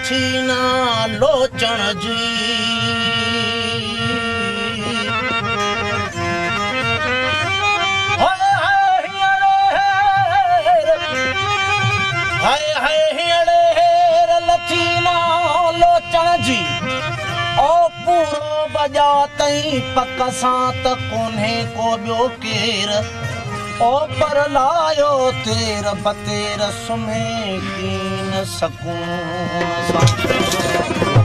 लथी ना लोचण जी जी ओ पूरो बजा तई पक सां त कोन्हे को ॿियो केर ओ पर लायो तेर बतेर सुमे कीन सकून सां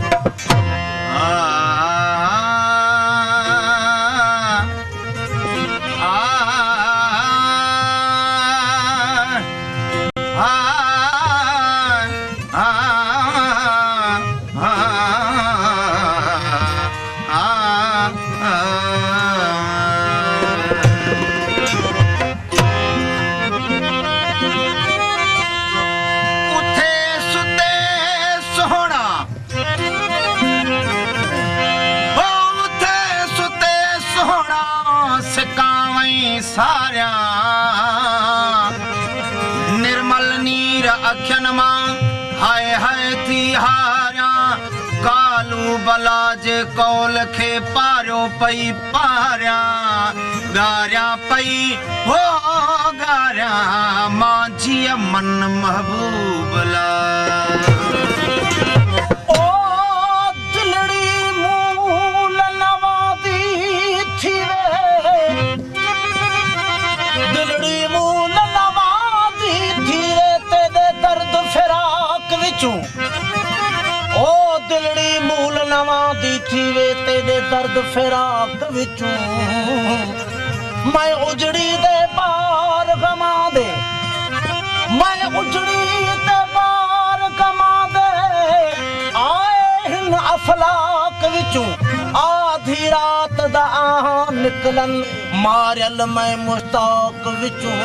सारिया निर्मल नीर अखियन मां हाय हाय थी हारिया कालू बलाज कौल खे पारियो पई पारिया गारिया पई हो गारिया मांझी मन महबूब ला ओ दिलड़ी मूल नवा दी थी वे तेरे दर्द फिराक विचूं मैं उजड़ी दे बार गमा दे मैं उजड़ी दे बार गमा दे आए हिन अफलाक विचूं आधी रात दा निकलन मारियल मैं मुश्ताक विचूं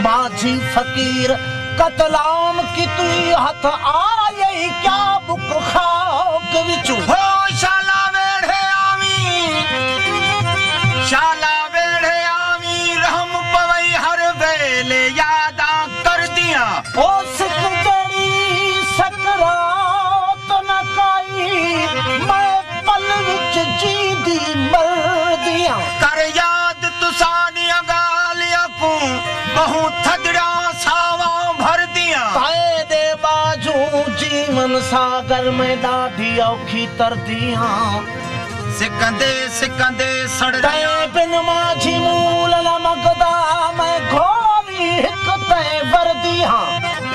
माझी फकीर कतलाम की तुई हथ आये क्या बुक खाक विचू हो शाला वेढ़े आवी रहम पवई हर वेले यादा कर दिया ओ सिक जड़ी सकरात न काई मैं पल विच जीदी मर दिया कर याद तुसानिया गालिया को बहु थदड़ा सावा दे बाजू जीवन सागर में ॾाढी औखी तरदी हाँ सिकंदे सिकंदे सड़दे बिन माझी मूल न मगदा मैं घोरी हिक ते वर्दी हाँ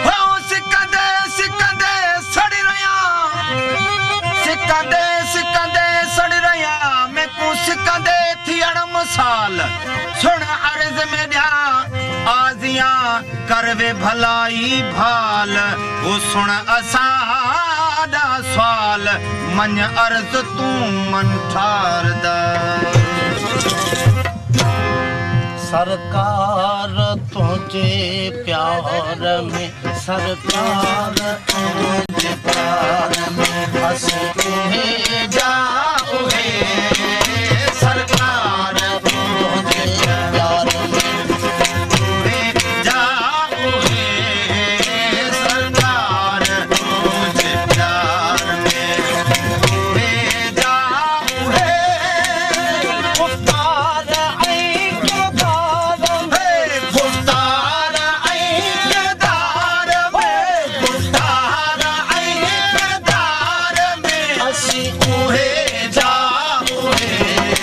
हो सिकंदे सिकंदे सड़ रया सिकंदे सिकंदे सड़ रया मैं को सिकंदे थी अणम साल सुन अर्ज में दिया आजिया करवे भलाई भाल वो सुन असादा सवाल मन अर्ज तू मन ठार दा सरकार तुझे प्यार में सरकार तुझे प्यार में हंस के जाओ सरकार तुझे प्यार में उहे जा उहे